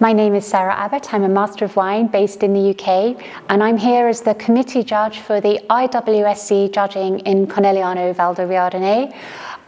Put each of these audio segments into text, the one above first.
My name is Sarah Abbott. I'm a Master of Wine based in the UK, and I'm here as the committee judge for the IWSC judging in Conegliano Val di Riordane.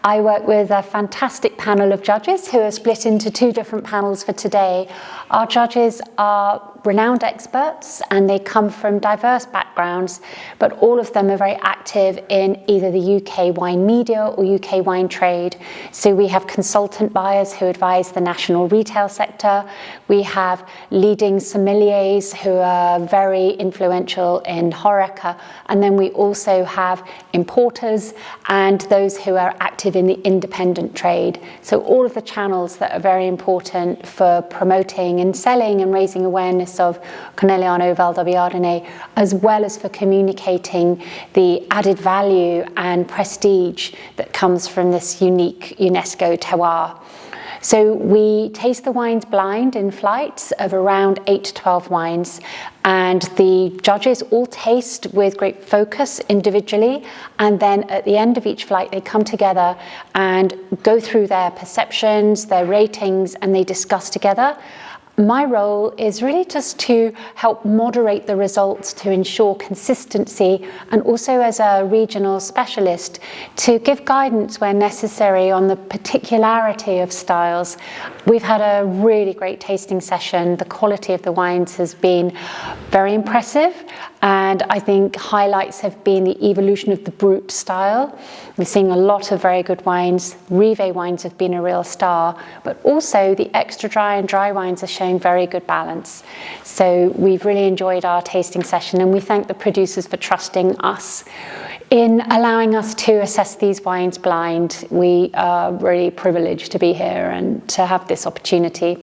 I work with a fantastic panel of judges who are split into two different panels for today. Our judges are renowned experts and they come from diverse backgrounds, but all of them are very active in either the UK wine media or UK wine trade. So we have consultant buyers who advise the national retail sector. We have leading sommeliers who are very influential in HoReCa, and then we also have importers and those who are active in the independent trade. So all of the channels that are very important for promoting and selling and raising awareness of Conegliano Val di Riordane, as well as for communicating the added value and prestige that comes from this unique UNESCO terroir. So we taste the wines blind in flights of around 8 to 12 wines, and the judges all taste with great focus individually, and then at the end of each flight they come together and go through their perceptions, their ratings, and they discuss together. My role is really just to help moderate the results to ensure consistency, and also as a regional specialist to give guidance where necessary on the particularity of styles. We've had a really great tasting session. The quality of the wines has been very impressive, and I think highlights have been the evolution of the Brut style. We're seeing a lot of very good wines. Rive wines have been a real star, but also the extra dry and dry wines are showing very good balance. So we've really enjoyed our tasting session, and we thank the producers for trusting us in allowing us to assess these wines blind. We are really privileged to be here and to have this opportunity.